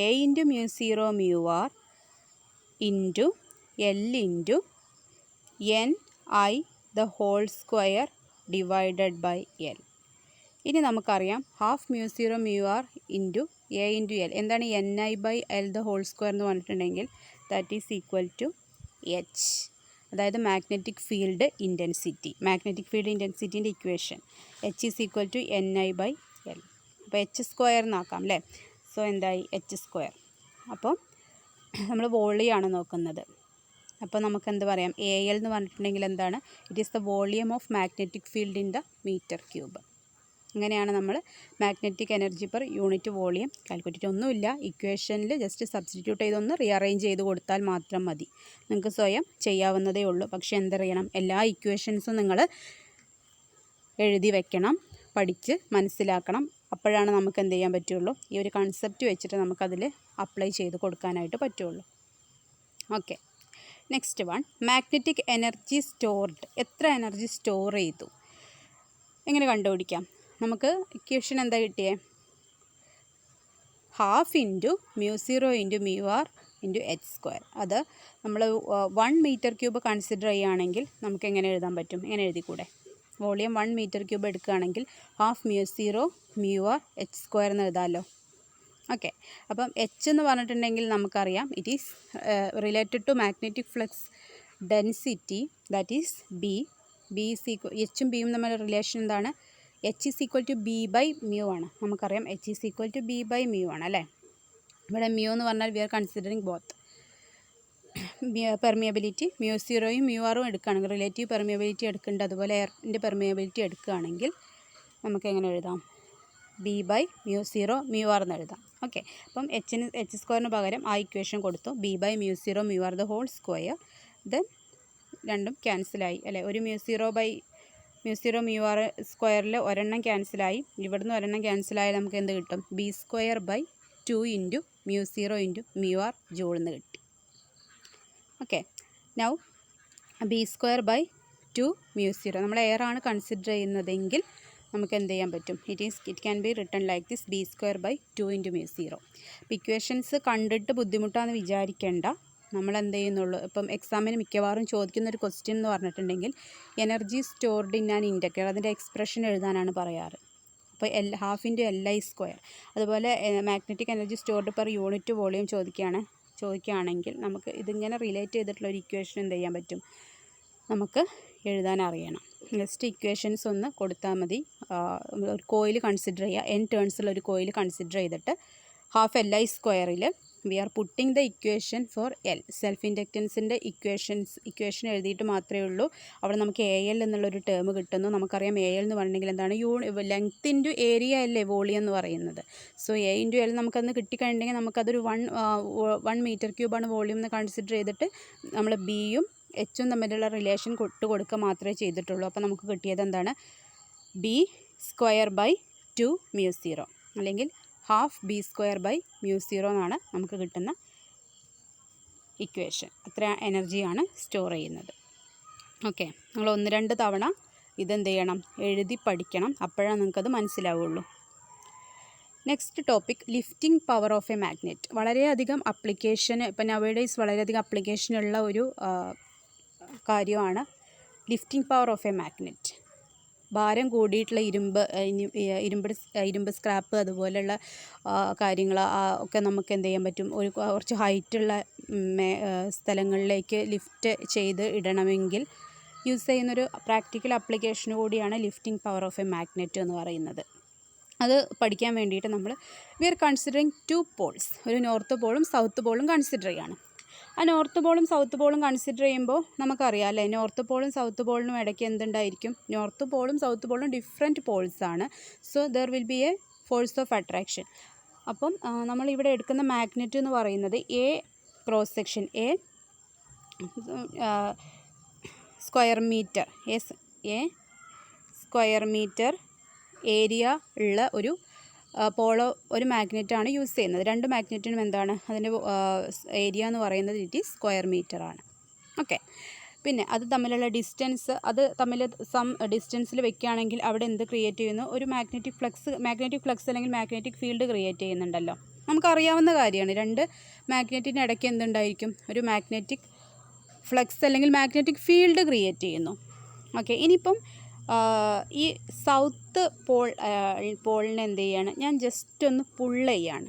Speaker 1: A into mu zero mu R into L into N I the whole square divided by L. ഇനി നമുക്കറിയാം half mu zero mu R into A into L. എന്താണ് N I by L the whole square എന്ന് പറഞ്ഞിട്ടുണ്ടെങ്കിൽ that is equal to H, അതായത് magnetic field intensity. Magnetic field ഇൻറ്റൻസിറ്റീൻ്റെ equation H is equal to N I by L. അപ്പോൾ എച്ച് സ്ക്വയർ എന്നാക്കാം അല്ലേ? സോ എന്തായി? H square. അപ്പോൾ നമ്മൾ വോളിയാണ് നോക്കുന്നത്. അപ്പോൾ നമുക്ക് എന്ത് പറയാം? എ എൽ എന്ന് പറഞ്ഞിട്ടുണ്ടെങ്കിൽ എന്താണ്? It is the volume of magnetic field in the metre cube. അങ്ങനെയാണ് നമ്മൾ magnetic energy per unit volume calculate. ഒന്നുമില്ല, ഇക്വേഷനിൽ ജസ്റ്റ് സബ്സ്റ്റിറ്റ്യൂട്ട് ചെയ്തൊന്ന് റീഅറേഞ്ച് ചെയ്ത് കൊടുത്താൽ മാത്രം മതി. നിങ്ങൾക്ക് സ്വയം ചെയ്യാവുന്നതേ ഉള്ളൂ. പക്ഷേ എന്തറിയണം? എല്ലാ ഇക്വേഷൻസും നിങ്ങൾ എഴുതി വെക്കണം, പഠിച്ച് മനസ്സിലാക്കണം. അപ്പോഴാണ് നമുക്ക് എന്ത് ചെയ്യാൻ പറ്റുള്ളൂ? ഈ ഒരു കൺസെപ്റ്റ് വെച്ചിട്ട് നമുക്കതിൽ അപ്ലൈ ചെയ്ത് കൊടുക്കാനായിട്ട് പറ്റുള്ളൂ. Okay, next one, magnetic energy stored. എത്ര എനർജി സ്റ്റോർ ചെയ്തു എങ്ങനെ കണ്ടുപിടിക്കാം? നമുക്ക് ഇക്വേഷൻ എന്താ കിട്ടിയേ? Half into mu zero into mu R into H square. അത് നമ്മൾ 1 മീറ്റർ ക്യൂബ് കൺസിഡർ ചെയ്യുകയാണെങ്കിൽ നമുക്ക് എങ്ങനെ എഴുതാൻ പറ്റും? എങ്ങനെ എഴുതിക്കൂടെ? വോളിയം 1 മീറ്റർ ക്യൂബ് എടുക്കുകയാണെങ്കിൽ half mu zero mu R H square എന്ന് എഴുതാമല്ലോ. ഓക്കെ, അപ്പം എച്ച് എന്ന് പറഞ്ഞിട്ടുണ്ടെങ്കിൽ നമുക്കറിയാം it is related to magnetic flux density, that is B. B is equal, എച്ചും ബിയും തമ്മിലുള്ള റിലേഷൻ എന്താണ്? H is equal to B by mu ആണ്. നമുക്കറിയാം H is equal to B by mu ആണ് അല്ലേ? ഇവിടെ മ്യൂ എന്ന് പറഞ്ഞാൽ we are considering both. Permeability mu സീറോയും mu ആറും എടുക്കുകയാണെങ്കിൽ, റിലേറ്റീവ് പെർമിയബിലിറ്റി എടുക്കുന്നുണ്ട്, അതുപോലെ എയറിൻ്റെ പെർമിയബിലിറ്റി എടുക്കുകയാണെങ്കിൽ നമുക്ക് എങ്ങനെ എഴുതാം? B by mu zero mu R എന്ന് എഴുതാം. ഓക്കെ, അപ്പം എച്ച് സ്ക്വയറിന് പകരം ആ ഇക്വേഷൻ കൊടുത്തു, B by mu zero mu R the whole square. Then രണ്ടും ക്യാൻസലായി അല്ലേ? ഒരു മ്യൂ സീറോ മ്യൂ ആർ സ്ക്വയറിൽ ഒരെണ്ണം ക്യാൻസലായി, ഇവിടുന്ന് ഒരെണ്ണം ക്യാൻസലായാൽ നമുക്ക് എന്ത് കിട്ടും? B square by 2 into mu zero into mu R joule എന്ന് കിട്ടി. Okay, now B square by 2 mu zero, നമ്മൾ എയർ ആണ് കൺസിഡർ ചെയ്യുന്നതെങ്കിൽ നമുക്ക് എന്ത് ചെയ്യാൻ പറ്റും? It can be written like this, B square by 2 into mu zero. അപ്പോൾ ഇക്വേഷൻസ് കണ്ടിട്ട് ബുദ്ധിമുട്ടാണെന്ന് വിചാരിക്കേണ്ട. നമ്മൾ എന്ത് ചെയ്യുന്നുള്ളൂ? ഇപ്പം എക്സാമിന് മിക്കവാറും ചോദിക്കുന്നൊരു ക്വസ്റ്റ്യൻ എന്ന് പറഞ്ഞിട്ടുണ്ടെങ്കിൽ energy stored in an inductor, അതിൻ്റെ എക്സ്പ്രഷൻ എഴുതാനാണ് പറയാറ്. അപ്പോൾ half into L I square. അതുപോലെ magnetic energy stored per unit volume ചോദിക്കുകയാണെങ്കിൽ നമുക്ക് ഇതിങ്ങനെ റിലേറ്റ് ചെയ്തിട്ടുള്ള ഒരു ഇക്വേഷൻ എന്ത് ചെയ്യാൻ പറ്റും? നമുക്ക് എഴുതാൻ അറിയണം. ജസ്റ്റ് ഇക്വേഷൻസ് ഒന്ന് കൊടുത്താൽ മതി. ഒരു കോയിൽ കൺസിഡർ ചെയ്യുക, n ടേൺസുള്ള ഒരു കോയിൽ കൺസിഡർ ചെയ്തിട്ട് ഹാഫ് എൽ ഐ സ്ക്വയറിൽ we are putting the equation for L. Self ഇൻഡക്റ്റൻസിൻ്റെ ഇക്വേഷൻ എഴുതിയിട്ട് മാത്രമേ ഉള്ളൂ. അവിടെ നമുക്ക് എ എൽ എന്നുള്ളൊരു ടേം കിട്ടുന്നു. നമുക്കറിയാം എ എൽ എന്ന് പറഞ്ഞിട്ടുണ്ടെങ്കിൽ എന്താണ്? ലെങ്ത് ഇൻറ്റു ഏരിയ അല്ലേ വോളിയം എന്ന് പറയുന്നത്. സോ എ ഇൻറ്റു എൽ നമുക്കന്ന് കിട്ടിക്കഴിഞ്ഞിട്ടുണ്ടെങ്കിൽ നമുക്കതൊരു 1 മീറ്റർ ക്യൂബാണ് വോളിയം എന്ന് കൺസിഡർ ചെയ്തിട്ട് നമ്മൾ ബിയും എച്ചും തമ്മിലുള്ള റിലേഷൻ കൊടുക്കുക മാത്രമേ ചെയ്തിട്ടുള്ളൂ. അപ്പോൾ നമുക്ക് കിട്ടിയത് എന്താണ്? B square by 2 mu zero, അല്ലെങ്കിൽ half B square by mu zero എന്നാണ് നമുക്ക് കിട്ടുന്ന ഇക്വേഷൻ. അത്ര എനർജിയാണ് സ്റ്റോർ ചെയ്യുന്നത്. ഓക്കെ, നിങ്ങൾ 1-2 തവണ ഇതെന്ത് ചെയ്യണം? എഴുതി പഠിക്കണം. അപ്പോഴാണ് നിങ്ങൾക്കത് മനസ്സിലാവുള്ളൂ. Next topic, lifting power of a magnet. വളരെയധികം അപ്ലിക്കേഷൻ, ഇപ്പം നവഡേയ്സ് വളരെയധികം അപ്ലിക്കേഷനുള്ള ഒരു കാര്യമാണ് lifting power of a magnet. ഭാരം കൂടിയിട്ടുള്ള ഇരുമ്പ് സ്ക്രാപ്പ് അതുപോലെയുള്ള കാര്യങ്ങൾ ഒക്കെ നമുക്ക് എന്ത് ചെയ്യാൻ പറ്റും? കുറച്ച് ഹൈറ്റുള്ള സ്ഥലങ്ങളിലേക്ക് ലിഫ്റ്റ് ചെയ്ത് ഇടണമെങ്കിൽ യൂസ് ചെയ്യുന്നൊരു പ്രാക്ടിക്കൽ ആപ്ലിക്കേഷൻ കൂടിയാണ് lifting power of a magnet എന്ന് പറയുന്നത്. അത് പഠിക്കാൻ വേണ്ടിയിട്ട് വി ആർ കൺസിഡറിങ് 2 പോൾസ്, ഒരു നോർത്ത് പോളും സൗത്ത് പോളും കൺസിഡർ ചെയ്യുകയാണ്. ആ നോർത്ത് പോളും സൗത്ത് പോളും കൺസിഡർ ചെയ്യുമ്പോൾ നമുക്കറിയാം അല്ലേ, നോർത്ത് പോളും സൗത്ത് പോളിനും ഇടയ്ക്ക് എന്തുണ്ടായിരിക്കും? നോർത്ത് പോളും സൗത്ത് പോളും ഡിഫറെൻറ്റ് പോൾസാണ്. So there will be a force of attraction. അപ്പം നമ്മളിവിടെ എടുക്കുന്ന മാഗ്നറ്റ് എന്ന് പറയുന്നത് a cross section A square metre square metre area ഉള്ള ഒരു മാഗ്നറ്റാണ് യൂസ് ചെയ്യുന്നത്. രണ്ട് മാഗ്നറ്റിനും എന്താണ് അതിൻ്റെ ഏരിയ എന്ന് പറയുന്നത് ഇറ്റ് ഈസ് സ്ക്വയർ മീറ്റർ ആണ്. ഓക്കെ, പിന്നെ അത് തമ്മിലുള്ള ഡിസ്റ്റൻസ്, അത് തമ്മിൽ സം ഡിസ്റ്റൻസിൽ വെക്കുകയാണെങ്കിൽ അവിടെ എന്ത് ക്രിയേറ്റ് ചെയ്യുന്നു? ഒരു മാഗ്നറ്റിക് ഫ്ലക്സ് അല്ലെങ്കിൽ മാഗ്നറ്റിക് ഫീൽഡ് ക്രിയേറ്റ് ചെയ്യുന്നുണ്ടല്ലോ. നമുക്കറിയാവുന്ന കാര്യമാണ്. രണ്ട് മാഗ്നറ്റിന് ഇടയ്ക്ക് എന്തുണ്ടായിരിക്കും? ഒരു മാഗ്നറ്റിക് ഫ്ലക്സ് അല്ലെങ്കിൽ മാഗ്നറ്റിക് ഫീൽഡ് ക്രിയേറ്റ് ചെയ്യുന്നു. ഓക്കെ, ഇനിയിപ്പം ഈ സൗത്ത് പോളിനെ എന്ത് ചെയ്യാണ്? ഞാൻ ജസ്റ്റ് ഒന്ന് പുള്ള് ചെയ്യാണ്.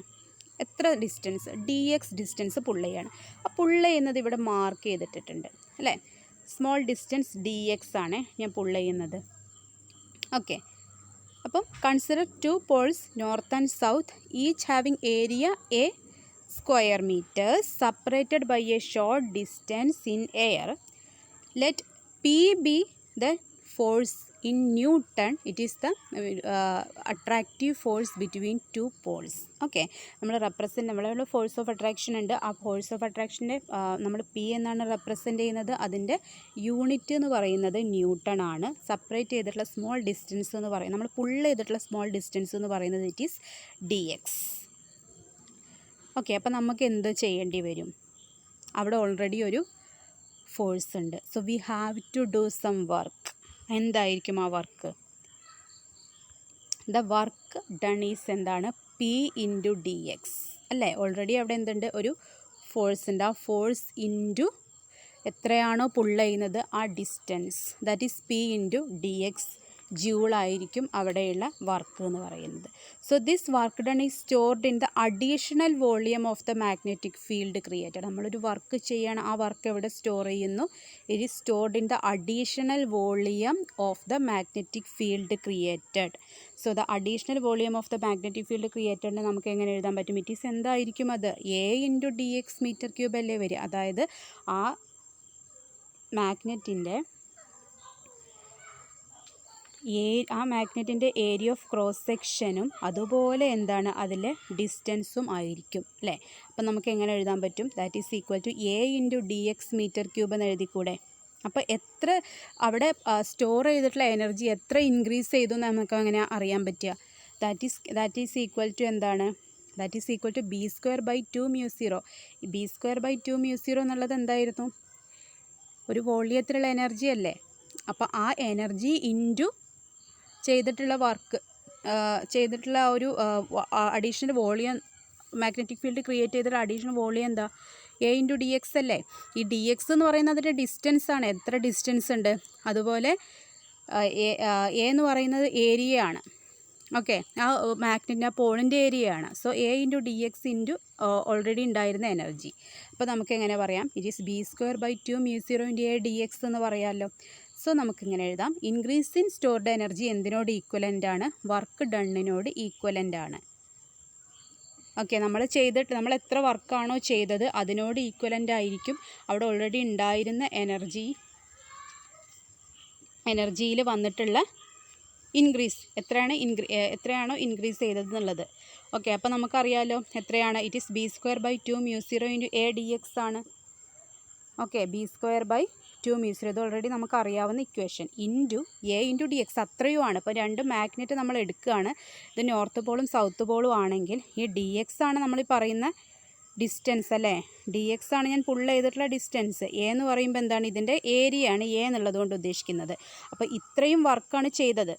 Speaker 1: എത്ര ഡിസ്റ്റൻസ്? dx ഡിസ്റ്റൻസ് പുള്ള് ചെയ്യാണ്. ആ പുള്ള് ചെയ്യുന്നത് ഇവിടെ മാർക്ക് ചെയ്തിട്ടിട്ടുണ്ട് അല്ലേ? സ്മോൾ ഡിസ്റ്റൻസ് dx ആണ് ഞാൻ പുള്ള് ചെയ്യുന്നത്. ഓക്കെ, അപ്പം consider 2 poles north and south each having area A square meters separated by a short distance in air. Let P be the force in Newton. It is the attractive force between 2 poles. Okay, നമ്മളെ ഫോഴ്സ് ഓഫ് അട്രാക്ഷൻ ഉണ്ട്. ആ ഫോഴ്സ് ഓഫ് അട്രാക്ഷൻ്റെ നമ്മൾ പി എന്നാണ് റെപ്രസെൻ്റ് ചെയ്യുന്നത്. അതിൻ്റെ യൂണിറ്റ് എന്ന് പറയുന്നത് ന്യൂട്ടൺ ആണ്. സെപ്പറേറ്റ് ചെയ്തിട്ടുള്ള സ്മോൾ ഡിസ്റ്റൻസ് എന്ന് പറയുന്നത്, നമ്മൾ പുള്ള് ചെയ്തിട്ടുള്ള സ്മോൾ ഡിസ്റ്റൻസ് എന്ന് പറയുന്നത് ഇറ്റ് ഈസ് dx. ഓക്കെ, അപ്പോൾ നമുക്ക് എന്ത് ചെയ്യേണ്ടി വരും? അവിടെ ഓൾറെഡി ഒരു ഫോഴ്സ് ഉണ്ട്. So we have to do some work. എന്തായിരിക്കും ആ work? The work done is എന്താണ്? പി ഇൻറ്റു dx അല്ലേ? ഓൾറെഡി അവിടെ എന്തുണ്ട്? ഒരു ഫോഴ്സ് ഉണ്ട്. ആ ഫോഴ്സ് ഇൻറ്റു എത്രയാണോ പുള്ള് ചെയ്യുന്നത് ആ distance, that is P into dx ജൂളായിരിക്കും അവിടെയുള്ള വർക്ക് എന്ന് പറയുന്നത്. So this work done is stored in the additional volume of the magnetic field created. നമ്മളൊരു വർക്ക് ചെയ്യണം, ആ വർക്ക് എവിടെ സ്റ്റോർ ചെയ്യുന്നു? It is stored in the additional volume of the magnetic field created. So the additional volume of the magnetic field ക്രിയേറ്റഡിനെ നമുക്ക് എങ്ങനെ എഴുതാൻ പറ്റും? ഇറ്റ് ഈസ് എന്തായിരിക്കും അത്? A into dx metre cube അല്ലേ വരിക? അതായത് ആ മാഗ്നറ്റിൻ്റെ ഏരിയ ഓഫ് ക്രോസ് സെക്ഷനും അതുപോലെ എന്താണ് അതിലെ ഡിസ്റ്റൻസും ആയിരിക്കും അല്ലേ? അപ്പം നമുക്ക് എങ്ങനെ എഴുതാൻ പറ്റും? That is equal to A into dx metre cube എന്ന് എഴുതിക്കൂടെ? അപ്പോൾ എത്ര അവിടെ സ്റ്റോർ ചെയ്തിട്ടുള്ള എനർജി എത്ര ഇൻക്രീസ് ചെയ്തു എന്ന് നമുക്ക് അങ്ങനെ അറിയാൻ പറ്റുക? ദാറ്റ് ഈസ് ഈക്വൽ ടു എന്താണ്? That is equal to B square by 2 mu 0. B square by 2 mu 0 എന്നുള്ളത് എന്തായിരുന്നു? ഒരു വോളിയത്തിലുള്ള എനർജി അല്ലേ? അപ്പോൾ ആ എനർജി ഇൻറ്റു ചെയ്തിട്ടുള്ള വർക്ക്, ചെയ്തിട്ടുള്ള ഒരു additional volume, magnetic field create ചെയ്തിട്ടുള്ള അഡീഷണൽ വോളിയം എന്താ? എ ഇൻറ്റു dx അല്ലേ? ഈ dx എന്ന് പറയുന്നത് അതിൻ്റെ ഡിസ്റ്റൻസ് ആണ്. എത്ര ഡിസ്റ്റൻസ് ഉണ്ട്? അതുപോലെ എ എന്ന് പറയുന്നത് ഏരിയ ആണ്. ഓക്കെ, ആ മാഗ്നറ്റിൻ്റെ ആ പോളിൻ്റെ ഏരിയ ആണ്. So A into dx into already ഉണ്ടായിരുന്ന എനർജി. അപ്പോൾ നമുക്ക് എങ്ങനെ പറയാം? It is B square by 2 mu 0 into A dx എന്ന് പറയാമല്ലോ. സോ നമുക്കിങ്ങനെ എഴുതാം, ഇൻക്രീസ് ഇൻ സ്റ്റോർഡ് എനർജി എന്തിനോട് ഈക്വലൻ്റ് ആണ്? വർക്ക് ഡണ്ണിനോട് ഈക്വലൻ്റ് ആണ്. ഓക്കെ, നമ്മൾ എത്ര വർക്കാണോ ചെയ്തത് അതിനോട് ഈക്വലൻ്റ് ആയിരിക്കും അവിടെ ഓൾറെഡി ഉണ്ടായിരുന്ന എനർജിയിൽ വന്നിട്ടുള്ള ഇൻക്രീസ്. എത്രയാണോ ഇൻക്രീസ് ചെയ്തത് എന്നുള്ളത്. ഓക്കെ, അപ്പോൾ നമുക്കറിയാമല്ലോ എത്രയാണ്? It is B square by 2 mu 0 into A dx ആണ്. Okay, B square by 2 mu 0 ഇത് ഓൾറെഡി നമുക്കറിയാവുന്ന equation into A into dx അത്രയുമാണ്. ഇപ്പോൾ രണ്ട് മാഗ്നറ്റ് നമ്മൾ എടുക്കുകയാണ്. ഇത് നോർത്ത് പോളും സൗത്ത് പോളും ആണെങ്കിൽ ഈ dx ആണ് നമ്മൾ ഈ പറയുന്ന ഡിസ്റ്റൻസ് അല്ലേ? dx ആണ് ഞാൻ പുള്ള് ചെയ്തിട്ടുള്ള ഡിസ്റ്റൻസ്. എ എന്ന് പറയുമ്പോൾ എന്താണ്? ഇതിൻ്റെ ഏരിയ ആണ് എ എന്നുള്ളത് കൊണ്ട് ഉദ്ദേശിക്കുന്നത്. അപ്പോൾ ഇത്രയും വർക്കാണ് ചെയ്തത്,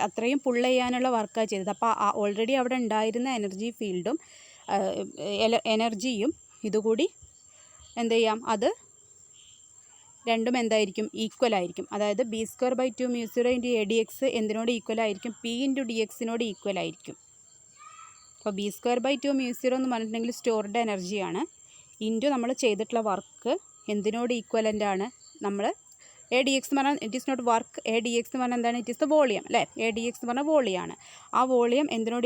Speaker 1: അത്രയും പുള്ള് ചെയ്യാനുള്ള വർക്കാണ് ചെയ്തത്. അപ്പോൾ ഓൾറെഡി അവിടെ ഉണ്ടായിരുന്ന എനർജി ഫീൽഡും എനർജിയും ഇതുകൂടി എന്ത് ചെയ്യാം? അത് രണ്ടും എന്തായിരിക്കും? ഈക്വൽ ആയിരിക്കും. അതായത് B square by 2 mu 0 into A dx എന്തിനോട് ഈക്വൽ ആയിരിക്കും? പി ഇൻറ്റു dxനോട് ഈക്വൽ ആയിരിക്കും. അപ്പോൾ ബി സ്ക്വയർ ബൈ 2 മ്യൂ 0 എന്ന് പറഞ്ഞിട്ടുണ്ടെങ്കിൽ സ്റ്റോർഡ് എനർജിയാണ്. ഇൻറ്റു നമ്മൾ ചെയ്തിട്ടുള്ള വർക്ക് എന്തിനോട് ഈക്വലൻ്റ് ആണ്? നമ്മൾ എ dx എന്ന് പറഞ്ഞാൽ it is not work. A dx എന്ന് പറഞ്ഞാൽ എന്താണ്? ഇറ്റ് ഈസ് ദ വോളിയം അല്ലേ? എ dx എന്ന് പറഞ്ഞാൽ വോളിയമാണ്. ആ വോളിയം എന്തിനോട്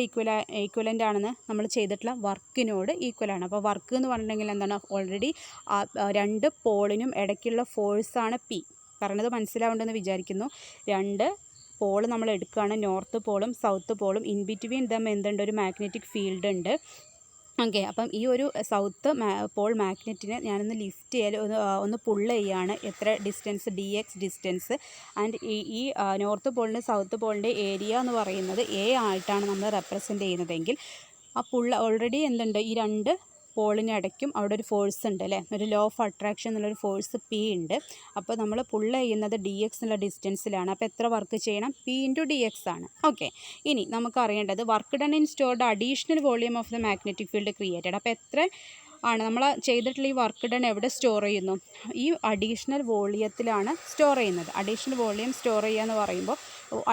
Speaker 1: ഈക്വലൻ്റ് ആണെന്ന്? നമ്മൾ ചെയ്തിട്ടുള്ള വർക്കിനോട് ഈക്വലാണ്. അപ്പോൾ വർക്ക് എന്ന് പറഞ്ഞിട്ടുണ്ടെങ്കിൽ എന്താണ്? ഓൾറെഡി രണ്ട് പോളിനും ഇടയ്ക്കുള്ള ഫോഴ്സാണ് പി. പറഞ്ഞത് മനസ്സിലാവുണ്ടെന്ന് വിചാരിക്കുന്നു. രണ്ട് പോള് നമ്മൾ എടുക്കുകയാണ്, നോർത്ത് പോളും സൗത്ത് പോളും. ഇൻ ബിറ്റ്വീൻ ദം എന്തുണ്ട്? ഒരു മാഗ്നറ്റിക് ഫീൽഡ് ഉണ്ട്. ഓക്കെ, അപ്പം ഈ ഒരു സൗത്ത് പോൾ മാഗ്നറ്റിനെ ഞാനൊന്ന് ലിഫ്റ്റ് ചെയ്യാൻ ഒന്ന് പുള്ള് ചെയ്യാണ്. എത്ര ഡിസ്റ്റൻസ്, dx ഡിസ്റ്റൻസ്. ആൻഡ് ഈ നോർത്ത് പോളിൻ്റെ സൗത്ത് പോളിൻ്റെ ഏരിയ എന്ന് പറയുന്നത് എ ആയിട്ടാണ് നമ്മൾ റെപ്രസെൻ്റ് ചെയ്യുന്നതെങ്കിൽ ആ പുള്ള് ഓൾറെഡി എന്തുണ്ട്, ഈ രണ്ട് പോളിനിടയ്ക്കും അവിടെ ഒരു ഫോഴ്സ് ഉണ്ട് അല്ലേ, ഒരു ലോ ഓഫ് അട്രാക്ഷൻ എന്നുള്ളൊരു ഫോഴ്സ് പി ഉണ്ട്. അപ്പോൾ നമ്മൾ പുള്ള് ചെയ്യുന്നത് dx എന്നുള്ള ഡിസ്റ്റൻസിലാണ്. അപ്പോൾ എത്ര വർക്ക് ചെയ്യണം, പി ഇൻറ്റു dx ആണ്. ഓക്കെ, ഇനി നമുക്ക് അറിയേണ്ടത് work done in stored additional volume of the magnetic field created. അപ്പോൾ എത്ര ആണ് നമ്മൾ ചെയ്തിട്ടുള്ള ഈ വർക്ക് ഡൺ എവിടെ സ്റ്റോർ ചെയ്യുന്നു, ഈ അഡീഷണൽ വോളിയത്തിലാണ് സ്റ്റോർ ചെയ്യുന്നത്. അഡീഷണൽ വോളിയം സ്റ്റോർ ചെയ്യുക എന്ന് പറയുമ്പോൾ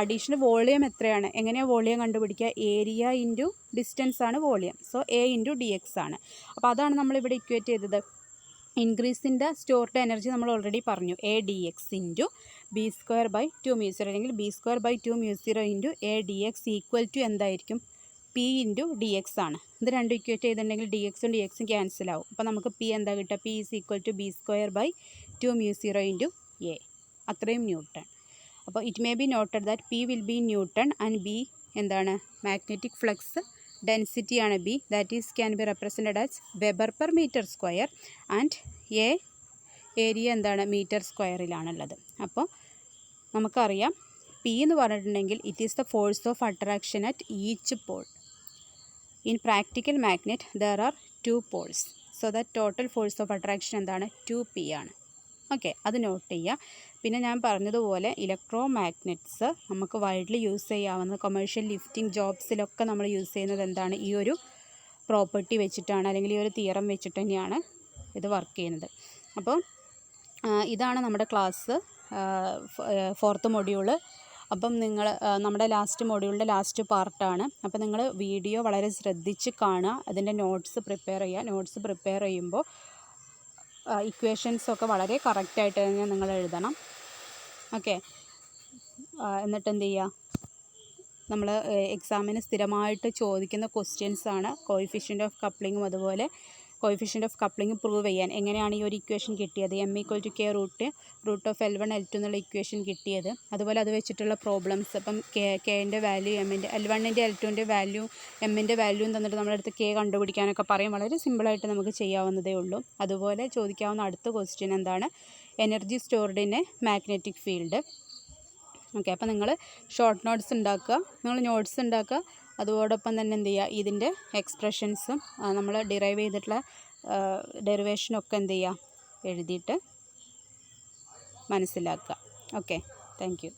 Speaker 1: അഡീഷണൽ വോളിയം എത്രയാണ്, എങ്ങനെയാണ് വോളിയം കണ്ടുപിടിക്കുക, ഏരിയ ഇൻറ്റു ഡിസ്റ്റൻസ് ആണ് volume. So A into dx ആണ്. അപ്പോൾ അതാണ് നമ്മളിവിടെ ഇക്വേറ്റ് ചെയ്തത്. Increase in the stored energy നമ്മൾ ഓൾറെഡി പറഞ്ഞു, A dx into B square by 2 mu 0 അല്ലെങ്കിൽ B square by 2 mu 0 into A dx equal to എന്തായിരിക്കും, പി ഇൻറ്റു dx ആണ്. ഇത് രണ്ടും ഇക്വേറ്റ് ചെയ്തിട്ടുണ്ടെങ്കിൽ dxും dxും ക്യാൻസൽ ആവും. അപ്പോൾ നമുക്ക് പി എന്താ കിട്ടുക, P is equal to B square by 2 mu 0 into A, അത്രയും ന്യൂട്ടൺ. അപ്പോൾ it may be noted that P will be newton and B എന്താണ്, മാഗ്നറ്റിക് ഫ്ലക്സ് ഡെൻസിറ്റി ആണ് B, that is can be represented as weber per metre square and A area എന്താണ്, മീറ്റർ സ്ക്വയറിലാണുള്ളത്. അപ്പോൾ നമുക്കറിയാം പി എന്ന് പറഞ്ഞിട്ടുണ്ടെങ്കിൽ it is the force of attraction at each pole. In practical magnet there are 2 poles. So the total force of attraction എന്താണ്, 2p ആണ്. ഓക്കെ, അത് നോട്ട് ചെയ്യുക. പിന്നെ ഞാൻ പറഞ്ഞതുപോലെ ഇലക്ട്രോ മാഗ്നറ്റ്സ് നമുക്ക് വൈഡ്ലി യൂസ് ചെയ്യാവുന്ന കൊമേഴ്ഷ്യൽ ലിഫ്റ്റിംഗ് ജോബ്സിലൊക്കെ നമ്മൾ യൂസ് ചെയ്യുന്നത് എന്താണ്, ഈ ഒരു പ്രോപ്പർട്ടി വെച്ചിട്ടാണ്, അല്ലെങ്കിൽ ഈ ഒരു തിയറം വെച്ചിട്ട് തന്നെയാണ് ഇത് വർക്ക് ചെയ്യുന്നത്. അപ്പോൾ ഇതാണ് നമ്മുടെ ക്ലാസ് 4th മൊഡ്യൂള്. അപ്പം നിങ്ങൾ നമ്മുടെ ലാസ്റ്റ് മൊഡ്യൂളിൻ്റെ ലാസ്റ്റ് പാർട്ടാണ്. അപ്പോൾ നിങ്ങൾ വീഡിയോ വളരെ ശ്രദ്ധിച്ച് കാണുക, അതിൻ്റെ നോട്ട്സ് പ്രിപ്പയർ ചെയ്യുക. നോട്ട്സ് പ്രിപ്പയർ ചെയ്യുമ്പോൾ ഇക്വേഷൻസൊക്കെ വളരെ കറക്റ്റായിട്ട് തന്നെ നിങ്ങൾ എഴുതണം. ഓക്കെ, എന്നിട്ട് എന്ത് ചെയ്യുക, നമ്മൾ എക്സാമിന് സ്ഥിരമായിട്ട് ചോദിക്കുന്ന ക്വസ്റ്റ്യൻസാണ് കോയിഫിഷ്യൻ്റ് ഓഫ് കപ്ലിങ്ങും. അതുപോലെ കോയിഫിഷ്യൻ്റ് ഓഫ് കപ്ലിംഗ് പ്രൂവ് ചെയ്യാൻ എങ്ങനെയാണ് ഈ ഒരു ഇക്വേഷൻ കിട്ടിയത്, m = k root of L1 L2 എന്നുള്ള ഇക്വേഷൻ കിട്ടിയത്. അതുപോലെ അത് വെച്ചിട്ടുള്ള പ്രോബ്ലംസ്, ഇപ്പം കെൻ്റെ വാല്യൂ എമ്മിൻ്റെ L1ൻ്റെ L2ൻ്റെ വാല്യൂ എമ്മിൻ്റെ വാല്യൂയും തന്നിട്ട് നമ്മളടുത്ത് കെ കണ്ടുപിടിക്കാനൊക്കെ പറയും. വളരെ സിമ്പിളായിട്ട് നമുക്ക് ചെയ്യാവുന്നതേ ഉള്ളൂ. അതുപോലെ ചോദിക്കാവുന്ന അടുത്ത ക്വസ്റ്റ്യൻ എന്താണ്, energy stored in A magnetic field. Okay, അപ്പോൾ നിങ്ങൾ ഷോർട്ട് നോട്ട്സ് ഉണ്ടാക്കുക, നിങ്ങൾ നോട്ട്സ് ഉണ്ടാക്കുക. അതോടൊപ്പം തന്നെ എന്ത് ചെയ്യുക, ഇതിൻ്റെ എക്സ്പ്രഷൻസും നമ്മൾ ഡിറൈവ് ചെയ്തിട്ടുള്ള ഡെറിവേഷനൊക്കെ എന്ത് ചെയ്യുക, എഴുതിയിട്ട് മനസ്സിലാക്കുക. Okay, thank you.